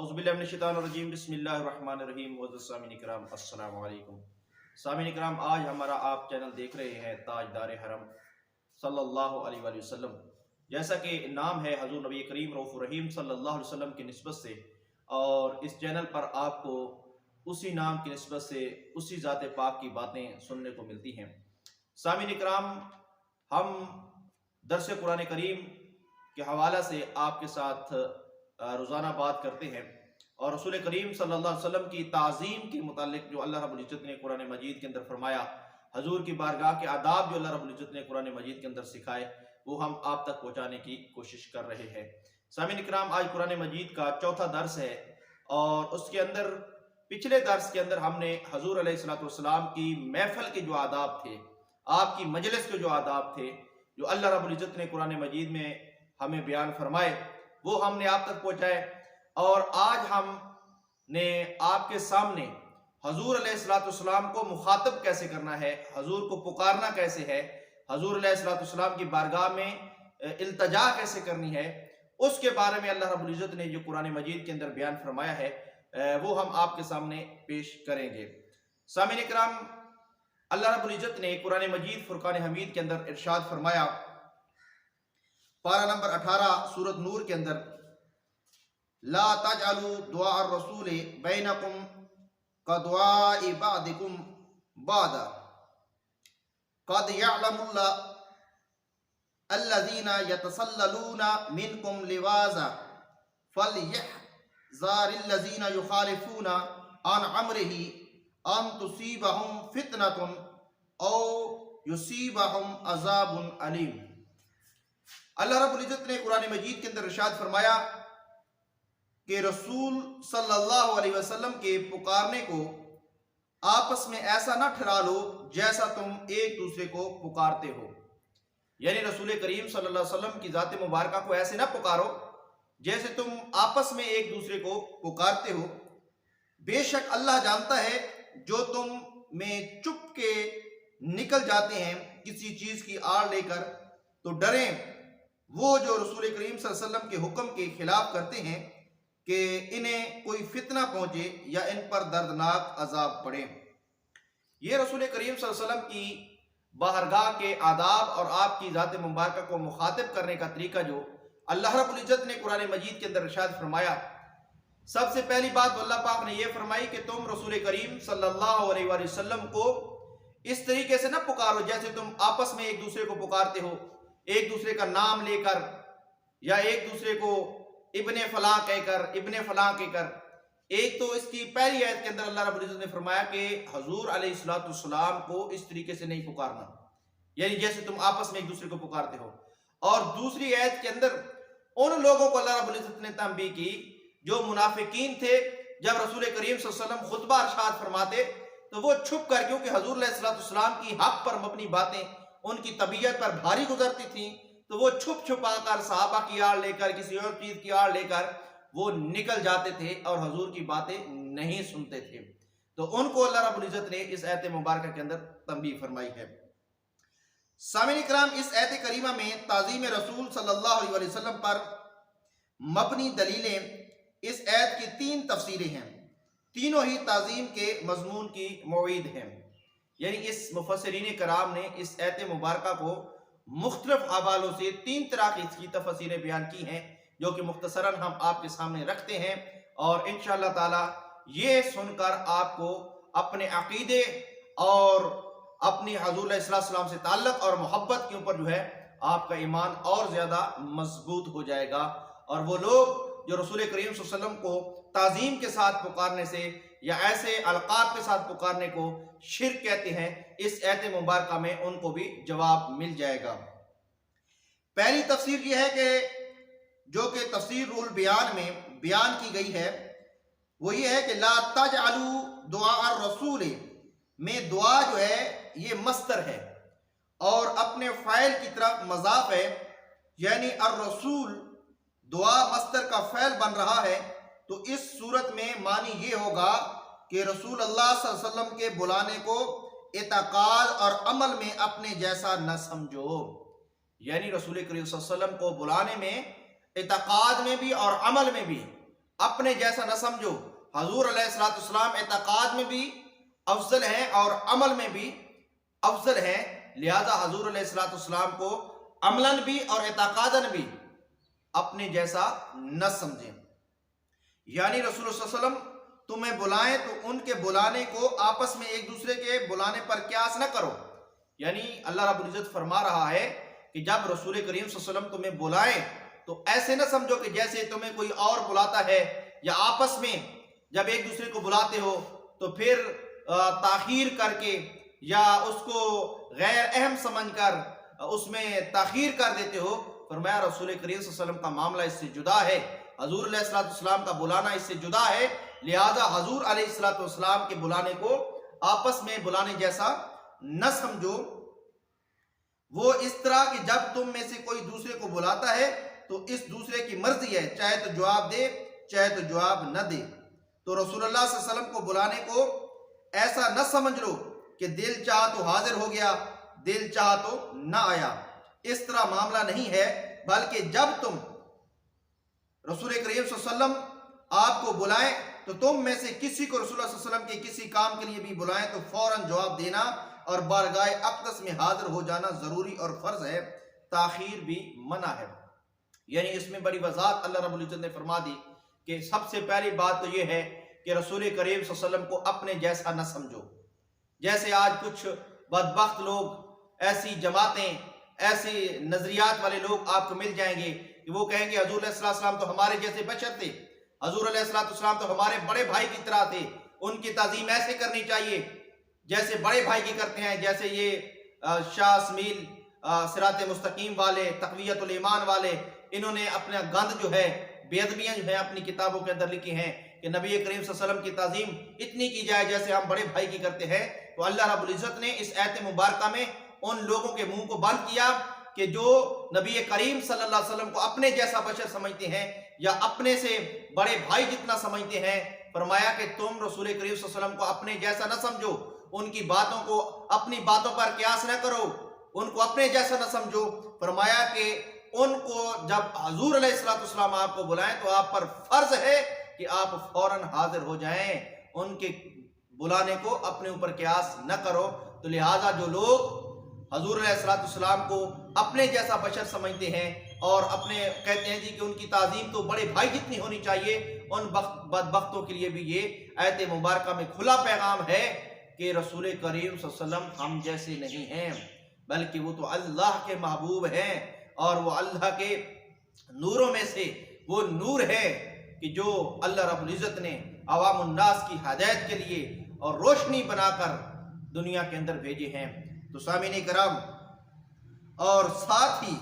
اعوذ باللہ من الشیطان الرجیم بسم اللہ الرحمن الرحیم سامعین کرام السلام علیکم۔ سامعین کرام، آج ہمارا آپ چینل دیکھ رہے ہیں تاجدار حرم صلی اللہ علیہ وآلہ وسلم، جیسا کہ نام ہے حضور نبی کریم رؤوف الرحیم صلی اللہ علیہ وسلم کی نسبت سے، اور اس چینل پر آپ کو اسی نام کی نسبت سے اسی ذات پاک کی باتیں سننے کو ملتی ہیں۔ سامعین کرام، ہم درس قرآن کریم کے حوالہ سے آپ کے ساتھ روزانہ بات کرتے ہیں، اور رسول کریم صلی اللہ علیہ وسلم کی تعظیم کے متعلق جو اللہ رب العزت نے قرآن مجید کے اندر فرمایا، حضور کی بارگاہ کے آداب جو اللہ رب العزت نے قرآن مجید کے اندر سکھائے، وہ ہم آپ تک پہنچانے کی کوشش کر رہے ہیں۔ سامعین کرام، آج قرآن مجید کا چوتھا درس ہے، اور اس کے اندر پچھلے درس کے اندر ہم نے حضور علیہ السلام کی محفل کے جو آداب تھے، آپ کی مجلس کے جو آداب تھے، جو اللہ رب العزت نے قرآن مجید میں ہمیں بیان فرمائے، وہ ہم نے آپ تک پہنچائے۔ اور آج ہم نے آپ کے سامنے حضور علیہ السلام کو مخاطب کیسے کرنا ہے، حضور کو پکارنا کیسے ہے، حضور علیہ السلام کی بارگاہ میں التجا کیسے کرنی ہے، اس کے بارے میں اللہ رب العزت نے جو قرآن مجید کے اندر بیان فرمایا ہے، وہ ہم آپ کے سامنے پیش کریں گے۔ سامعین کرام، اللہ رب العزت نے قرآن مجید فرقان حمید کے اندر ارشاد فرمایا، پارہ نمبر 18 سورۃ نور کے اندر، لا تجعلوا دعاء الرسول بینکم کدعاء بعضکم بعضا قد یعلم اللہ الذین یتسللون منکم لواذا فلیحذر الذین یخالفون عن امرہ ان تصیبہم فتنۃ او یصیبہم عذاب علیم۔ اللہ رب العزت نے قرآن مجید کے اندر ارشاد فرمایا کہ رسول صلی اللہ علیہ وسلم کے پکارنے کو آپس میں ایسا نہ ٹھہرا لو جیسا تم ایک دوسرے کو پکارتے ہو، یعنی رسول کریم صلی اللہ علیہ وسلم کی ذات مبارکہ کو ایسے نہ پکارو جیسے تم آپس میں ایک دوسرے کو پکارتے ہو۔ بے شک اللہ جانتا ہے جو تم میں چپ کے نکل جاتے ہیں کسی چیز کی آڑ لے کر، تو ڈریں وہ جو رسول کریم صلی اللہ علیہ وسلم کے حکم کے خلاف کرتے ہیں کہ انہیں کوئی فتنہ پہنچے یا ان پر دردناک عذاب پڑے۔ یہ رسول کریم صلی اللہ علیہ وسلم کی بارگاہ کے آداب اور آپ کی ذات مبارکہ کو مخاطب کرنے کا طریقہ جو اللہ رب العزت نے قرآن مجید کے اندر ارشاد فرمایا، سب سے پہلی بات اللہ پاک نے یہ فرمائی کہ تم رسول کریم صلی اللہ علیہ وآلہ وسلم کو اس طریقے سے نہ پکارو جیسے تم آپس میں ایک دوسرے کو پکارتے ہو، ایک دوسرے کا نام لے کر، یا ایک دوسرے کو ابن فلاں کہہ کر، ابن فلاں کہہ کر۔ ایک تو اس کی پہلی آیت کے اندر اللہ رب العزت نے فرمایا کہ حضور علیہ السلام کو اس طریقے سے نہیں پکارنا، یعنی جیسے تم آپس میں ایک دوسرے کو پکارتے ہو۔ اور دوسری آیت کے اندر ان لوگوں کو اللہ رب العزت نے تنبیہ کی جو منافقین تھے، جب رسول کریم صلی اللہ علیہ وسلم خطبہ ارشاد فرماتے تو وہ چھپ کر، کیونکہ حضور علیہ السلام کی حق پر مبنی باتیں ان کی طبیعت پر بھاری گزرتی تھیں، تو وہ چھپ چھپا کر صحابہ کی آڑ لے کر، کسی اور چیز کی آڑ لے کر وہ نکل جاتے تھے اور حضور کی باتیں نہیں سنتے تھے۔ تو ان کو اللہ رب العزت نے اس آیت مبارکہ کے اندر تنبیہ فرمائی ہے۔ سامعین کرام، اس آیت کریمہ میں تعظیم رسول صلی اللہ علیہ وسلم پر مبنی دلیلیں، اس آیت کی 3 تفسیریں ہیں، تینوں ہی تعظیم کے مضمون کی موعید ہیں، یعنی اس مفسرین کرام نے اس آیت مبارکہ کو مختلف حوالوں سے 3 طرح کی اس کی تفسیریں بیان کی ہیں، جو کہ مختصراً ہم آپ کے سامنے رکھتے ہیں، اور انشاءاللہ تعالی یہ سن کر آپ کو اپنے عقیدے اور اپنی حضور علیہ السلام سے تعلق اور محبت کے اوپر جو ہے آپ کا ایمان اور زیادہ مضبوط ہو جائے گا، اور وہ لوگ جو رسول کریم صلی اللہ علیہ وسلم کو تعظیم کے ساتھ پکارنے سے یا ایسے القاب کے ساتھ پکارنے کو شرک کہتے ہیں، اس آیت مبارکہ میں ان کو بھی جواب مل جائے گا۔ پہلی تفسیر یہ ہے کہ جو کہ تفسیر رول بیان میں بیان کی گئی ہے، وہ یہ ہے کہ لا تجعلوا دعاء الرسول میں دعا جو ہے یہ مصدر ہے اور اپنے فاعل کی طرف مضاف ہے، یعنی الرسول دعا مصدر کا فعل بن رہا ہے، تو اس صورت میں معنی یہ ہوگا کہ رسول اللہ صلی اللہ علیہ وسلم کے بلانے کو اعتقاد اور عمل میں اپنے جیسا نہ سمجھو، یعنی رسول کریم صلی اللہ علیہ وسلم کو بلانے میں اعتقاد میں بھی اور عمل میں بھی اپنے جیسا نہ سمجھو۔ حضور علیہ السلام اعتقاد میں بھی افضل ہیں اور عمل میں بھی افضل ہیں، لہذا حضور علیہ السلام کو عملاً بھی اور اعتقاداً بھی اپنے جیسا نہ سمجھیں۔ یعنی رسول اللہ صلی اللہ علیہ وسلم تمہیں بلائیں تو ان کے بلانے کو آپس میں ایک دوسرے کے بلانے پر قیاس نہ کرو۔ یعنی اللہ رب العزت فرما رہا ہے کہ جب رسول کریم صلی اللہ علیہ وسلم تمہیں بلائیں تو ایسے نہ سمجھو کہ جیسے تمہیں کوئی اور بلاتا ہے، یا آپس میں جب ایک دوسرے کو بلاتے ہو تو پھر تاخیر کر کے یا اس کو غیر اہم سمجھ کر اس میں تاخیر کر دیتے ہو۔ فرمایا رسول کریم صلی اللہ علیہ وسلم کا معاملہ اس سے جدا ہے، حضور علیہ السلام کا بلانا اس سے جدا ہے، لہذا حضور علیہ السلام کے بلانے کو آپس میں بلانے جیسا نہ سمجھو۔ وہ اس طرح کہ جب تم میں سے کوئی دوسرے کو بلاتا ہے تو اس دوسرے کی مرضی ہے، چاہے تو جواب دے چاہے تو جواب نہ دے۔ تو رسول اللہ صلی اللہ علیہ وسلم کو بلانے کو ایسا نہ سمجھ لو کہ دل چاہا تو حاضر ہو گیا، دل چاہا تو نہ آیا، اس طرح معاملہ نہیں ہے، بلکہ جب تم رسول کریم صلی اللہ علیہ وسلم آپ کو بلائیں تو تم میں سے کسی کو رسول اللہ صلی اللہ علیہ وسلم کے کسی کام کے لیے بھی بلائیں تو فوراً جواب دینا اور بارگاہ اقدس میں حاضر ہو جانا ضروری اور فرض ہے، تاخیر بھی منع ہے۔ یعنی اس میں بڑی وضاحت اللہ رب العزت نے فرما دی کہ سب سے پہلی بات تو یہ ہے کہ رسول کریم صلی اللہ علیہ وسلم کو اپنے جیسا نہ سمجھو۔ جیسے آج کچھ بدبخت لوگ، ایسی جماعتیں، ایسے نظریات والے لوگ آپ کو مل جائیں گے کہ وہ کہیں گے حضور علیہ السلام تو ہمارے جیسے بشر تھے، حضور علیہ السلام تو ہمارے بڑے بھائی کی طرح تھے، ان کی تعظیم ایسے کرنی چاہیے جیسے بڑے بھائی کی کرتے ہیں، جیسے یہ شاہ اسمیل صراط مستقیم والے، تقویت الایمان والے، انہوں نے اپنا گند جو ہے، بے ادبیاں جو ہیں اپنی کتابوں کے اندر لکھی ہیں کہ نبی کریم صلی اللہ علیہ وسلم کی تعظیم اتنی کی جائے جیسے ہم بڑے بھائی کی کرتے ہیں۔ تو اللہ رب العزت نے اس آیت مبارکہ میں ان لوگوں کے منہ کو بند کیا کہ جو نبی کریم صلی اللہ علیہ وسلم کو اپنے جیسا بشر سمجھتے ہیں یا اپنے سے بڑے بھائی جتنا سمجھتے ہیں۔ فرمایا کہ تم رسول کریم صلی اللہ علیہ وسلم کو اپنے جیسا نہ سمجھو، ان کی باتوں کو اپنی باتوں پر قیاس نہ کرو، ان کو اپنے جیسا نہ سمجھو۔ فرمایا کہ ان کو جب حضور علیہ السلام آپ کو بلائیں تو آپ پر فرض ہے کہ آپ فوراً حاضر ہو جائیں، ان کے بلانے کو اپنے اوپر قیاس نہ کرو۔ تو لہٰذا جو لوگ حضور علیہ السلام کو اپنے جیسا بشر سمجھتے ہیں اور اپنے کہتے ہیں جی کہ ان کی تعظیم تو بڑے بھائی جتنی ہونی چاہیے، ان بدبختوں کے لیے بھی یہ آیت مبارکہ میں کھلا پیغام ہے کہ رسول کریم صلی اللہ علیہ وسلم ہم جیسے نہیں ہیں، بلکہ وہ تو اللہ کے محبوب ہیں، اور وہ اللہ کے نوروں میں سے وہ نور ہے کہ جو اللہ رب العزت نے عوام الناس کی ہدایت کے لیے اور روشنی بنا کر دنیا کے اندر بھیجے ہیں۔ تو سامعین کرام، اور ساتھ ہی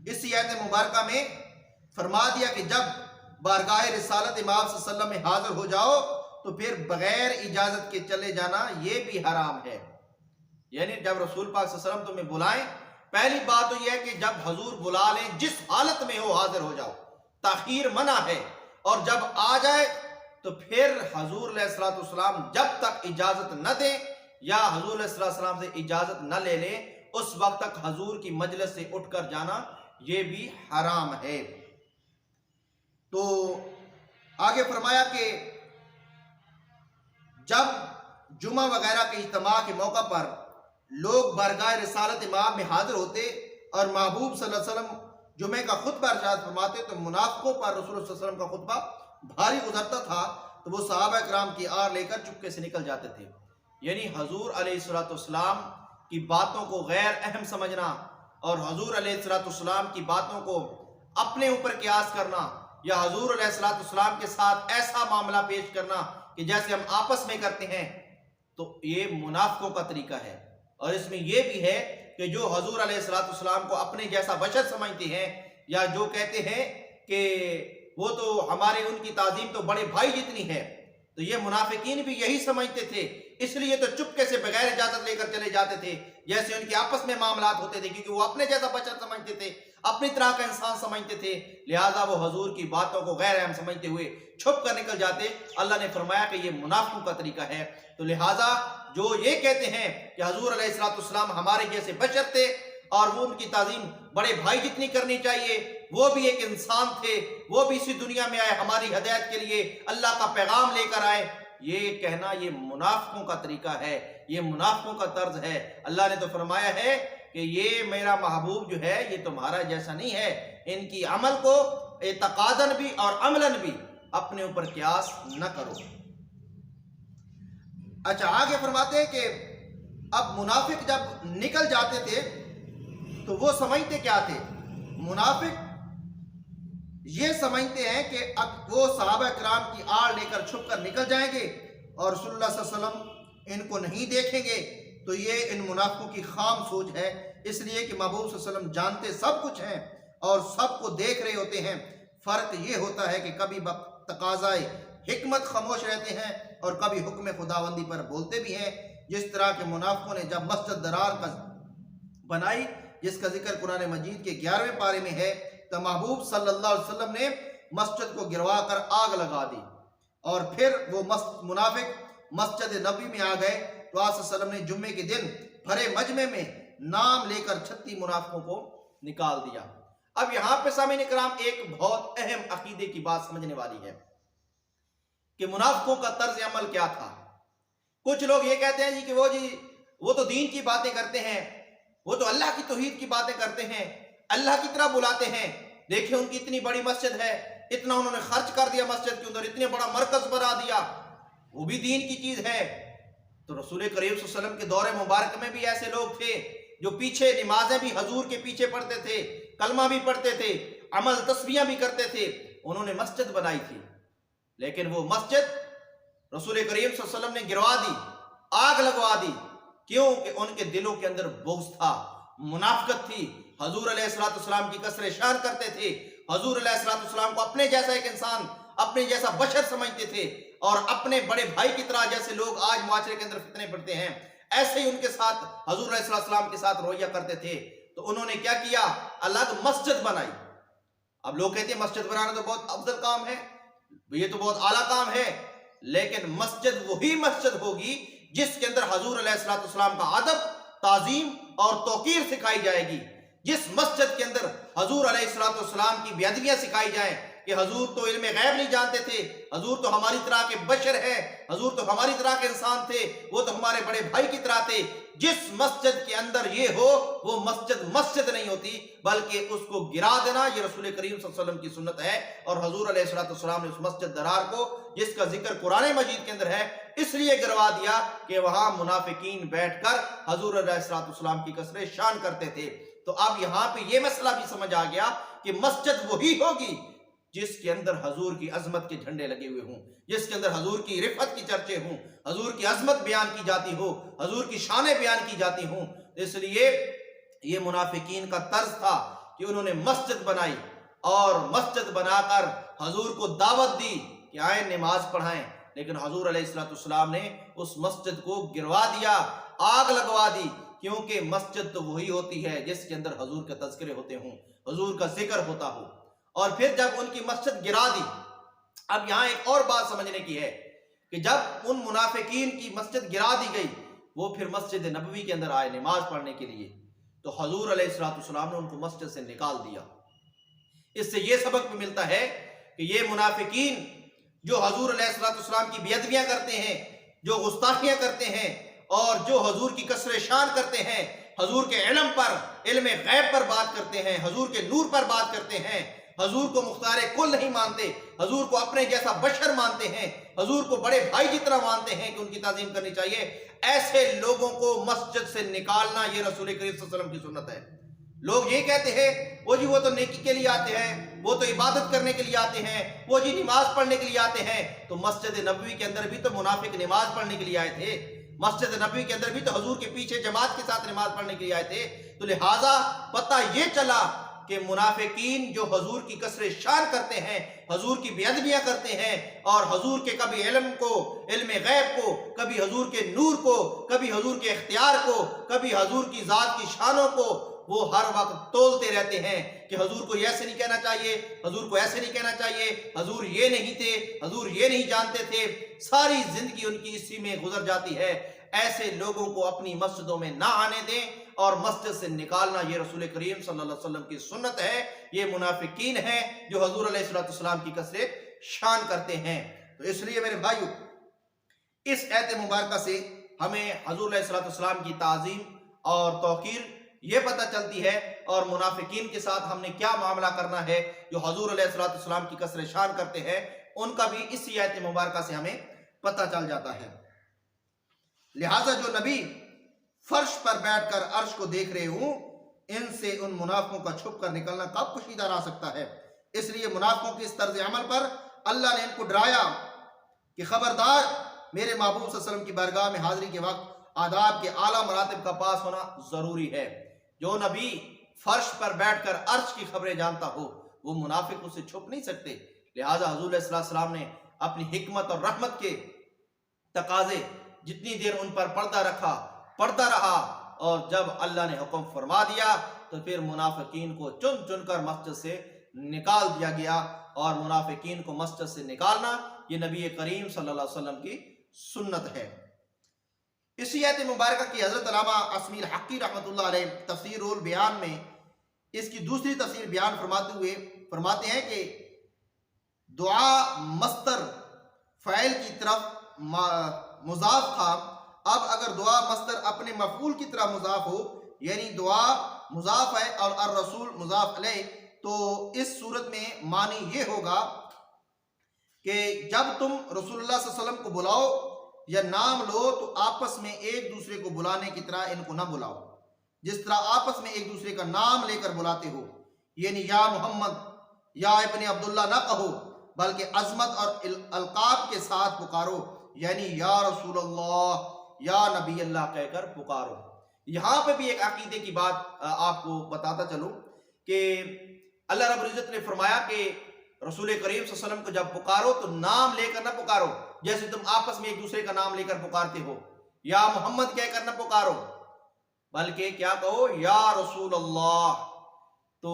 اسی آیت مبارکہ میں فرما دیا کہ جب بارگاہ رسالت امام صلی اللہ علیہ وسلم میں حاضر ہو جاؤ تو پھر بغیر اجازت کے چلے جانا یہ بھی حرام ہے۔ یعنی جب رسول پاک صلی اللہ علیہ وسلم تمہیں بلائیں، پہلی بات تو یہ ہے کہ جب حضور بلا لیں جس حالت میں ہو حاضر ہو جاؤ، تاخیر منع ہے، اور جب آ جائے تو پھر حضور علیہ السلام جب تک اجازت نہ دیں یا حضور علیہ السلام سے اجازت نہ لے لیں اس وقت تک حضور کی مجلس سے اٹھ کر جانا یہ بھی حرام ہے۔ تو آگے فرمایا کہ جب جمعہ وغیرہ کے اجتماع کے موقع پر لوگ بارگاہ رسالت امام میں حاضر ہوتے اور محبوب صلی اللہ علیہ وسلم جمعے کا خطبہ ارشاد فرماتے تو منافقوں پر رسول اللہ صلی اللہ علیہ وسلم کا خطبہ بھاری گزرتا تھا تو وہ صحابہ کرام کی آر لے کر چپکے سے نکل جاتے تھے۔ یعنی حضور علیہ السلام کی باتوں کو غیر اہم سمجھنا اور حضور علیہ السلام کی باتوں کو اپنے اوپر قیاس کرنا یا حضور علیہ السلام کے ساتھ ایسا معاملہ پیش کرنا کہ جیسے ہم آپس میں کرتے ہیں، تو یہ منافقوں کا طریقہ ہے۔ اور اس میں یہ بھی ہے کہ جو حضور علیہ السلام کو اپنے جیسا بشر سمجھتے ہیں یا جو کہتے ہیں کہ وہ تو ہمارے ان کی تعظیم تو بڑے بھائی جتنی ہے، تو یہ منافقین بھی یہی سمجھتے تھے، اس لیے تو چپکے سے بغیر اجازت لے کر چلے جاتے تھے جیسے ان کے آپس میں معاملات ہوتے تھے، کیونکہ وہ اپنے جیسا بشر سمجھتے تھے، اپنی طرح کا انسان سمجھتے تھے، لہٰذا وہ حضور کی باتوں کو غیر اہم سمجھتے ہوئے چھپ کر نکل جاتے۔ اللہ نے فرمایا کہ یہ منافقوں کا طریقہ ہے۔ تو لہٰذا جو یہ کہتے ہیں کہ حضور علیہ السلام ہمارے جیسے بشر تھے اور وہ ان کی تعظیم بڑے بھائی جتنی کرنی چاہیے، وہ بھی ایک انسان تھے، وہ بھی اسی دنیا میں آئے ہماری ہدایت کے لیے، اللہ کا پیغام لے کر آئے. یہ کہنا یہ منافقوں کا طریقہ ہے، یہ منافقوں کا طرز ہے. اللہ نے تو فرمایا ہے کہ یہ میرا محبوب جو ہے یہ تمہارا جیسا نہیں ہے. ان کی عمل کو اعتقاداً بھی اور عملاً بھی اپنے اوپر قیاس نہ کرو. اچھا آگے فرماتے ہیں کہ اب منافق جب نکل جاتے تھے تو وہ سمجھتے کیا تھے؟ منافق یہ سمجھتے ہیں کہ اب وہ صحابہ کرام کی آڑ لے کر چھپ کر نکل جائیں گے اور رسول اللہ صلی اللہ علیہ وسلم ان کو نہیں دیکھیں گے. تو یہ ان منافقوں کی خام سوچ ہے، اس لیے کہ محبوب صلی اللہ علیہ وسلم جانتے سب کچھ ہیں اور سب کو دیکھ رہے ہوتے ہیں. فرق یہ ہوتا ہے کہ کبھی تقاضائے حکمت خاموش رہتے ہیں اور کبھی حکم خداوندی پر بولتے بھی ہیں. جس طرح کے منافقوں نے جب مسجد درار کا بنائی، جس کا ذکر قرآن مجید کے 11ویں پارے میں ہے، تو محبوب صلی اللہ علیہ وسلم نے مسجد کو گروا کر آگ لگا دی اور پھر وہ منافق مسجد نبی میں آ گئے. تو آپ صلی اللہ علیہ وسلم نے جمعے کے دن بھرے مجمع میں نام لے کر 36 منافقوں کو نکال دیا. اب یہاں پہ سامعین کرام ایک بہت اہم عقیدے کی بات سمجھنے والی ہے کہ منافقوں کا طرز عمل کیا تھا. کچھ لوگ یہ کہتے ہیں کہ وہ تو دین کی باتیں کرتے ہیں، وہ تو اللہ کی توحید کی باتیں کرتے ہیں، اللہ کی طرح بلاتے ہیں. دیکھیں ان کی اتنی بڑی مسجد ہے، اتنا انہوں نے خرچ کر دیا مسجد کے اندر، اتنے بڑا مرکز بنا دیا، وہ بھی دین کی چیز ہے. تو رسول کریم صلی اللہ علیہ وسلم کے دور مبارک میں بھی ایسے لوگ تھے جو پیچھے نمازیں بھی حضور کے پیچھے پڑھتے تھے، کلمہ بھی پڑھتے تھے، عمل تسبیحاں بھی کرتے تھے. انہوں نے مسجد بنائی تھی، لیکن وہ مسجد رسول کریم صلی اللہ علیہ وسلم نے گروا دی، آگ لگوا دی. کیوں؟ کہ ان کے دلوں کے اندر بغض تھا، منافقت تھی. حضور علیہ السلام کی کثر شان کرتے تھے، حضور علیہ السلام کو اپنے جیسا ایک انسان، اپنے جیسا بشر سمجھتے تھے، اور اپنے بڑے بھائی کی طرح جیسے لوگ آج معاشرے کے اندر فتنے پڑتے ہیں ایسے ہی ان کے ساتھ حضور علیہ السلام کے ساتھ رویہ کرتے تھے. تو انہوں نے کیا کیا؟ الگ مسجد بنائی. اب لوگ کہتے ہیں مسجد بنانا تو بہت افضل کام ہے، یہ تو بہت اعلیٰ کام ہے، لیکن مسجد وہی مسجد ہوگی جس کے اندر حضور علیہ السلام کا ادب، تعظیم اور توقیر سکھائی جائے گی. جس مسجد کے اندر حضور علیہ السلام کی بے ادبیاں سکھائی جائیں کہ حضور تو علم غیب نہیں جانتے تھے، حضور تو ہماری طرح کے بشر ہیں، حضور تو ہماری طرح کے انسان تھے، وہ تو ہمارے بڑے بھائی کی طرح تھے. جس مسجد کے اندر یہ ہو وہ مسجد نہیں ہوتی، بلکہ اس کو گرا دینا یہ رسول کریم صلی اللہ علیہ وسلم کی سنت ہے. اور حضور علیہ السلام نے اس مسجد درار کو، جس کا ذکر قرآن مجید کے اندر ہے، اس لیے گروا دیا کہ وہاں منافقین بیٹھ کر حضور علیہ السلام کی کثر شان کرتے تھے. تو اب یہاں پہ یہ مسئلہ بھی سمجھ آ گیا کہ مسجد وہی ہوگی جس کے اندر حضور کی عظمت کے جھنڈے لگے ہوئے ہوں، جس کے اندر حضور کی رفعت کی چرچے ہوں، حضور کی عظمت بیان کی جاتی ہو، حضور کی شانیں بیان کی جاتی ہوں. اس لیے یہ منافقین کا طرز تھا کہ انہوں نے مسجد بنائی اور مسجد بنا کر حضور کو دعوت دی کہ آئیں نماز پڑھائیں. لیکن حضور علیہ السلام نے اس مسجد کو گروا دیا، آگ لگوا دی. کیونکہ مسجد تو وہی ہوتی ہے جس کے اندر حضور کے تذکرے ہوتے ہوں، حضور کا ذکر ہوتا ہو. اور پھر جب ان کی مسجد گرا دی، اب یہاں ایک اور بات سمجھنے کی ہے کہ جب ان منافقین کی مسجد گرا دی گئی، وہ پھر مسجد نبوی کے اندر آئے نماز پڑھنے کے لیے، تو حضور علیہ السلام نے ان کو مسجد سے نکال دیا. اس سے یہ سبق بھی ملتا ہے کہ یہ منافقین جو حضور علیہ السلام کی بے ادبیاں کرتے ہیں، جو گستاخیاں کرتے ہیں اور جو حضور کی کثر شان کرتے ہیں، حضور کے علم پر، علم غیب پر بات کرتے ہیں، حضور کے نور پر بات کرتے ہیں، حضور کو مختار کل نہیں مانتے، حضور کو اپنے جیسا بشر مانتے ہیں، حضور کو بڑے بھائی کی طرح مانتے ہیں کہ ان کی تعظیم کرنی چاہیے، ایسے لوگوں کو مسجد سے نکالنا یہ رسول کریم صلی اللہ علیہ وسلم کی سنت ہے. لوگ یہ کہتے ہیں وہ تو نیکی کے لیے آتے ہیں، وہ تو عبادت کرنے کے لیے آتے ہیں، وہ نماز پڑھنے کے لیے آتے ہیں. تو مسجد نبوی کے اندر بھی تو منافق نماز پڑھنے کے لیے آئے تھے، مسجد نبوی کے اندر بھی تو حضور کے پیچھے جماعت کے ساتھ نماز پڑھنے کے لیے آئے تھے. تو لہٰذا پتہ یہ چلا کہ منافقین جو حضور کی کثر شان کرتے ہیں، حضور کی بے ادبیاں کرتے ہیں، اور حضور کے کبھی علم کو، علم غیب کو، کبھی حضور کے نور کو، کبھی حضور کے اختیار کو، کبھی حضور کی ذات کی شانوں کو وہ ہر وقت تولتے رہتے ہیں کہ حضور کو ایسے نہیں کہنا چاہیے، حضور کو ایسے نہیں کہنا چاہیے، حضور یہ نہیں تھے، حضور یہ نہیں جانتے تھے. ساری زندگی ان کی اسی میں گزر جاتی ہے. ایسے لوگوں کو اپنی مسجدوں میں نہ آنے دیں، اور مسجد سے نکالنا یہ رسول کریم صلی اللہ علیہ وسلم کی سنت ہے. یہ منافقین ہیں جو حضور علیہ السلام کی کثرت شان کرتے ہیں. تو اس لیے میرے بھائیو اس آیت مبارکہ سے ہمیں حضور علیہ السلام کی تعظیم اور توقیر یہ پتہ چلتی ہے، اور منافقین کے ساتھ ہم نے کیا معاملہ کرنا ہے جو حضور علیہ السلام کی کثرت شان کرتے ہیں، ان کا بھی اسی آیت مبارکہ سے ہمیں پتہ چل جاتا ہے. لہٰذا جو نبی فرش پر بیٹھ کر عرش کو دیکھ رہے ہوں، ان سے ان منافقوں کا چھپ کر نکلنا کب پوشیدہ رہ سکتا ہے؟ اس لیے منافقوں کی اس طرز عمل پر اللہ نے ان کو ڈرایا کہ خبردار، میرے محبوب صلی اللہ علیہ وسلم کی بارگاہ میں حاضری کے وقت آداب کے اعلیٰ مراتب کا پاس ہونا ضروری ہے. جو نبی فرش پر بیٹھ کر عرش کی خبریں جانتا ہو وہ منافق اس سے چھپ نہیں سکتے. لہٰذا حضور علیہ السلام نے اپنی حکمت اور رحمت کے تقاضے جتنی دیر ان پر پڑھتا رہا، اور جب اللہ نے حکم فرما دیا تو پھر منافقین کو چن چن کر مسجد سے نکال دیا گیا. اور منافقین کو مسجد سے نکالنا یہ نبی کریم صلی اللہ علیہ وسلم کی سنت ہے. اسی آیت مبارکہ کی حضرت علامہ اسمیل حقی رحمۃ اللہ علیہ تفسیر البیان میں اس کی دوسری تفسیر بیان فرماتے ہوئے فرماتے ہیں کہ دعا مصدر فاعل کی طرف مضاف تھا. اب اگر دعا مصدر اپنے مفعول کی طرح مضاف ہو، یعنی دعا مضاف ہے اور الرسول مضاف علیہ، تو اس صورت میں معنی یہ ہوگا کہ جب تم رسول اللہ صلی اللہ علیہ وسلم کو بلاؤ یا نام لو تو آپس میں ایک دوسرے کو بلانے کی طرح ان کو نہ بلاؤ، جس طرح آپس میں ایک دوسرے کا نام لے کر بلاتے ہو. یعنی یا محمد یا ابن عبداللہ نہ کہو، بلکہ عظمت اور القاب کے ساتھ پکارو، یعنی یا رسول اللہ یا نبی اللہ کہہ کر پکارو. یہاں پہ بھی ایک عقیدے کی بات آپ کو بتاتا چلوں کہ اللہ رب العزت نے فرمایا کہ رسول کریم صلی اللہ علیہ وسلم کو جب پکارو تو نام لے کر نہ پکارو جیسے تم آپس میں ایک دوسرے کا نام لے کر پکارتے ہو. یا محمد کہہ کر نہ پکارو، بلکہ کیا کہو؟ یا رسول اللہ. تو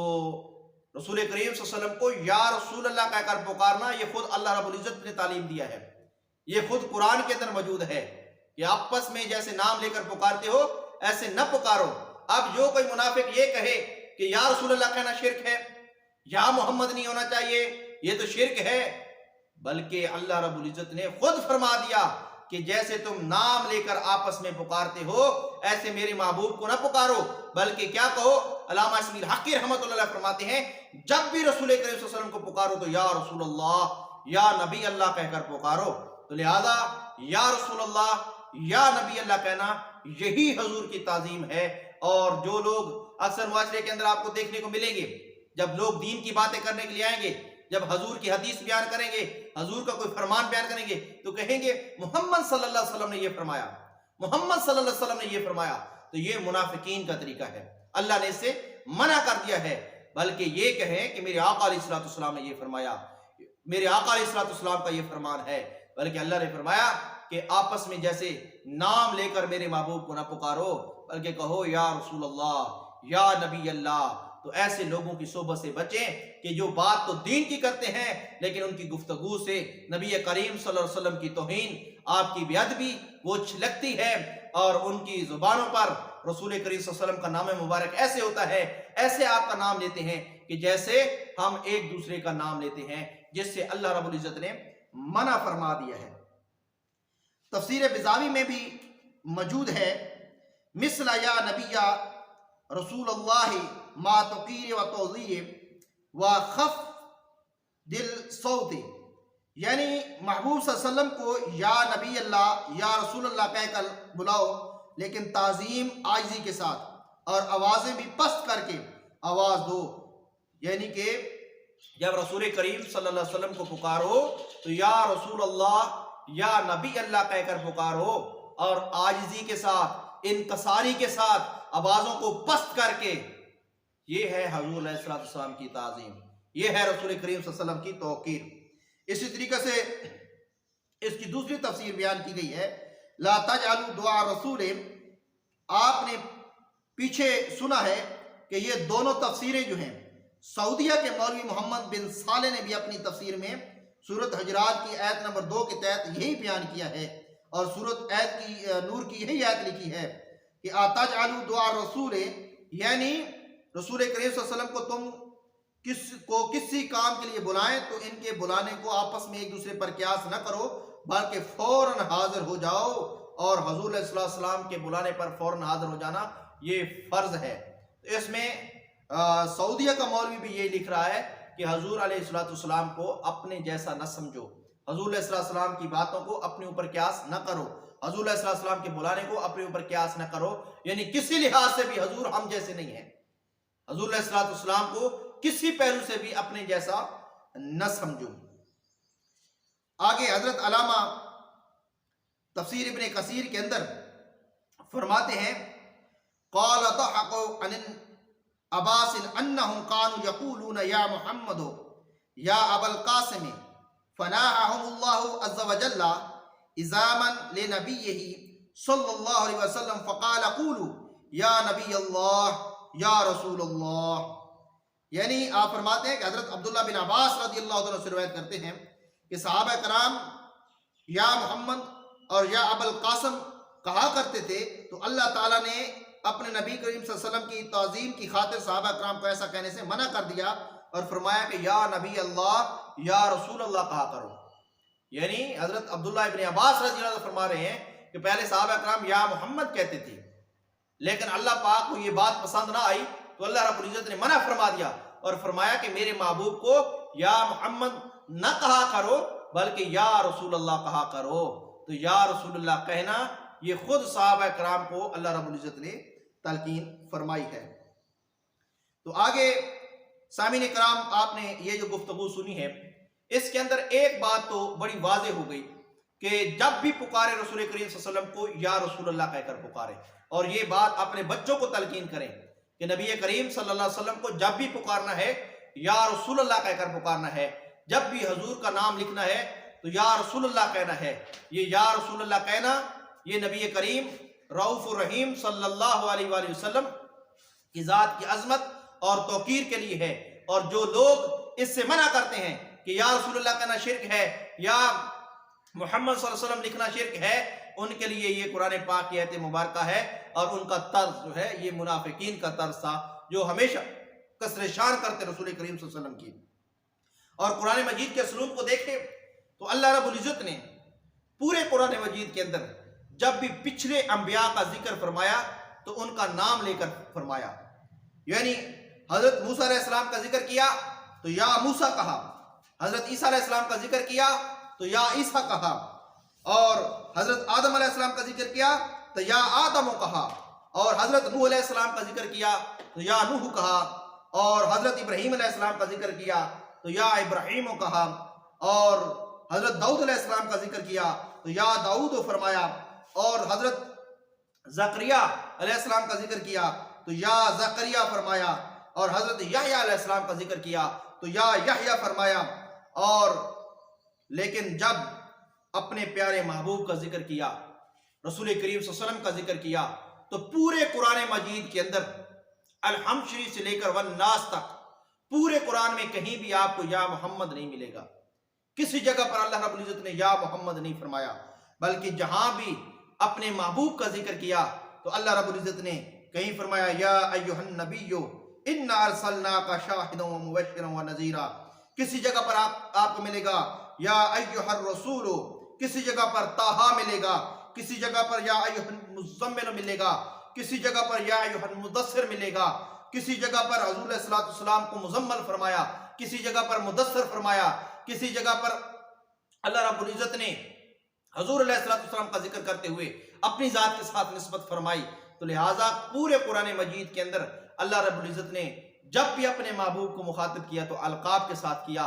رسول کریم صلی اللہ علیہ وسلم کو یا رسول اللہ کہہ کر پکارنا یہ خود اللہ رب العزت نے تعلیم دیا ہے، یہ خود قرآن کے اندر موجود ہے کہ آپس میں جیسے نام لے کر پکارتے ہو ایسے نہ پکارو. اب جو کوئی منافق یہ کہے کہ یا رسول اللہ کہنا شرک ہے، یا محمد نہیں ہونا چاہیے، یہ تو شرک ہے، بلکہ اللہ رب العزت نے خود فرما دیا کہ جیسے تم نام لے کر آپس میں پکارتے ہو ایسے میرے محبوب کو نہ پکارو، بلکہ کیا کہو؟ علامہ اسمیل حقی رحمۃ اللہ علیہ فرماتے ہیں جب بھی رسول کریم صلی اللہ علیہ وسلم کو پکارو تو یا رسول اللہ یا نبی اللہ کہہ کر پکارو. تو لہذا یا رسول اللہ یا نبی اللہ کہنا یہی حضور کی تعظیم ہے. اور جو لوگ اکثر معاشرے کے اندر آپ کو دیکھنے کو ملیں گے، جب لوگ دین کی باتیں کرنے کے لیے آئیں گے، جب حضور کی حدیث بیان کریں گے، حضور کا کوئی فرمان بیان کریں گے تو کہیں گے محمد صلی اللہ علیہ وسلم نے یہ فرمایا، محمد صلی اللہ علیہ وسلم نے یہ فرمایا. تو یہ منافقین کا طریقہ ہے، اللہ نے اسے منع کر دیا ہے. بلکہ یہ کہیں کہ میرے آقا علیہ السلام نے یہ فرمایا، میرے آقا علیہ السلام کا یہ فرمان ہے. بلکہ اللہ نے فرمایا کہ آپس میں جیسے نام لے کر میرے محبوب کو نہ پکارو بلکہ کہو یا رسول اللہ یا نبی اللہ. تو ایسے لوگوں کی صحبت سے بچیں کہ جو بات تو دین کی کرتے ہیں لیکن ان کی گفتگو سے نبی کریم صلی اللہ علیہ وسلم کی توہین، آپ کی بے ادبی وہ چھلکتی ہے، اور ان کی زبانوں پر رسول کریم صلی اللہ علیہ وسلم کا نام مبارک ایسے ہوتا ہے، ایسے آپ کا نام لیتے ہیں کہ جیسے ہم ایک دوسرے کا نام لیتے ہیں، جس سے اللہ رب العزت نے منع فرما دیا ہے. تفسیر بزاوی میں بھی موجود ہے مثل یا نبی رسول اللہ ما تقیر و توضیح و خف دل صوت، یعنی محبوب صلی اللہ علیہ وسلم کو یا نبی اللہ یا رسول اللہ کہہ کر بلاؤ لیکن تعظیم عاجزی کے ساتھ اور آوازیں بھی پست کر کے آواز دو. یعنی کہ جب رسول کریم صلی اللہ علیہ وسلم کو پکارو تو یا رسول اللہ یا نبی اللہ کہہ کر پکارو، اور عاجزی کے ساتھ، انکساری کے ساتھ، آوازوں کو پست کر کے. یہ ہے حضور علیہ السلام کی تعظیم، یہ ہے رسول کریم صلی اللہ علیہ وسلم کی توقیر. اسی طریقے سے اس کی دوسری تفسیر بیان کی گئی ہے لا تجعلوا دعاء رسول. آپ نے پیچھے سنا ہے کہ یہ دونوں تفسیریں جو ہیں سعودیہ کے مولوی محمد بن صالح نے بھی اپنی تفسیر میں سورۃ حجرات کی آیت نمبر 2 کے تحت یہی بیان کیا ہے، اور سورۃ نور کی یہی آیت لکھی ہے کہ اتجعلوا دعاء الرسول، یعنی رسول کریم صلی اللہ علیہ وسلم کو تم کسی کام کے لیے بلائیں تو ان کے بلانے کو آپس میں ایک دوسرے پر قیاس نہ کرو، بلکہ فوراً حاضر ہو جاؤ، اور حضور علیہ السلام کے بلانے پر فوراً حاضر ہو جانا یہ فرض ہے۔ اس میں سعودیہ کا مولوی بھی یہ لکھ رہا ہے کہ حضور علیہ السلام کو اپنے جیسا نہ سمجھو، حضور علیہ السلام کی باتوں کو اپنے اوپر قیاس نہ کرو، حضور علیہ السلام کے بلانے کو اپنے اوپر قیاس نہ کرو، یعنی کسی لحاظ سے بھی حضور ہم جیسے نہیں ہیں، حضور علیہ السلام کو کسی پہلو سے بھی اپنے جیسا نہ سمجھو۔ آگے حضرت علامہ تفسیر ابن کثیر کے اندر فرماتے ہیں قال ضحك عن عباس انهم كانوا يقولون يا محمد يا ابا القاسم فناههم الله عز وجل ازاما لنبيه صلى الله عليه وسلم فقال قولوا يا نبي الله يا رسول الله، یعنی آپ فرماتے ہیں کہ حضرت عبداللہ بن عباس رضی اللہ عنہ سے روایت کرتے ہیں کہ صحابہ کرام یا محمد اور یا ابا القاسم کہا کرتے تھے، تو اللہ تعالیٰ نے اپنے نبی کریم صلی اللہ علیہ وسلم کی تعظیم کی خاطر صحابہ کرام کو ایسا کہنے سے منع کر دیا اور فرمایا کہ یا نبی اللہ یا رسول اللہ کہا کرو۔ یعنی حضرت عبداللہ ابن عباس رضی اللہ عنہ فرما رہے ہیں کہ پہلے صحابہ کرام یا محمد کہتے تھے، لیکن اللہ پاک کو یہ بات پسند نہ آئی تو اللہ رب العزت نے منع فرما دیا اور فرمایا کہ میرے محبوب کو یا محمد نہ کہا کرو بلکہ یا رسول اللہ کہا کرو۔ تو یا رسول اللہ کہنا یہ خود صحابہ کرام کو اللہ رب العزت نے تلقین فرمائی ہے۔ تو آگے سامعین کرام، آپ نے یہ جو گفتگو سنی ہے اس کے اندر ایک بات تو بڑی واضح ہو گئی کہ جب بھی پکارے رسول کریم صلی اللہ علیہ وسلم کو یا رسول اللہ کہہ کر پکارے، اور یہ بات اپنے بچوں کو تلقین کریں کہ نبی کریم صلی اللہ علیہ وسلم کو جب بھی پکارنا ہے یا رسول اللہ کہہ کر پکارنا ہے، جب بھی حضور کا نام لکھنا ہے تو یا رسول اللہ کہنا ہے۔ یہ یا رسول اللہ کہنا یہ نبی کریم رؤوف الرحیم صلی اللہ علیہ وآلہ وسلم کی ذات کی عظمت اور توقیر کے لیے ہے، اور جو لوگ اس سے منع کرتے ہیں کہ یا رسول اللہ کہنا شرک ہے یا محمد صلی اللہ علیہ وسلم لکھنا شرک ہے، ان کے لیے یہ قرآن پاک کی آیت مبارکہ ہے، اور ان کا طرز جو ہے یہ منافقین کا طرز تھا جو ہمیشہ کسر شان کرتے رسول کریم صلی اللہ علیہ وسلم کی۔ اور قرآن مجید کے اسلوب کو دیکھیں تو اللہ رب العزت نے پورے قرآن مجید کے اندر جب بھی پچھلے انبیاء کا ذکر فرمایا تو ان کا نام لے کر فرمایا، یعنی حضرت موسیٰ علیہ السلام کا ذکر کیا تو یا موسیٰ کہا، حضرت عیسیٰ علیہ السلام کا ذکر کیا تو یا عیسیٰ کہا، اور حضرت آدم علیہ السلام کا ذکر کیا تو یا آدم کہا، اور حضرت نوح علیہ السلام کا ذکر کیا تو یا نوح کہا، اور حضرت ابراہیم علیہ السلام کا ذکر کیا تو یا ابراہیم کہا، اور حضرت داؤد علیہ السلام کا ذکر کیا تو یا داؤد فرمایا، اور حضرت زکریا علیہ السلام کا ذکر کیا تو یا زکریا فرمایا، اور حضرت یحییٰ علیہ السلام کا ذکر کیا تو یا یحییٰ فرمایا۔ اور لیکن جب اپنے پیارے محبوب کا ذکر کیا، رسول کریم صلی اللہ علیہ وسلم کا ذکر کیا، تو پورے قرآن مجید کے اندر الحمد شریف سے لے کر والناس تک پورے قرآن میں کہیں بھی آپ کو یا محمد نہیں ملے گا، کسی جگہ پر اللہ رب العزت نے یا محمد نہیں فرمایا، بلکہ جہاں بھی اپنے محبوب کا ذکر کیا تو اللہ رب العزت نے کہیں فرمایا یا ایھا النبی انا ارسلناک شاہدا ومبشرا ونذیرا، کسی جگہ پر آپ کو ملے گا یا ایھا الرسول، کسی جگہ پر طٰہٰ ملے گا، کسی جگہ پر یا ایھا المزمل ملے گا، کسی جگہ پر یا ایھا المدثر ملے گا، کسی جگہ پر حضور علیہ السلام کو مزمل فرمایا، کسی جگہ پر مدثر فرمایا، کسی جگہ پر اللہ رب العزت نے حضور علیہ السلام کا ذکر کرتے ہوئے اپنی ذات کے ساتھ نسبت فرمائی۔ تو لہٰذا پورے قرآن مجید کے اندر اللہ رب العزت نے جب بھی اپنے محبوب کو مخاطب کیا تو القاب کے ساتھ کیا،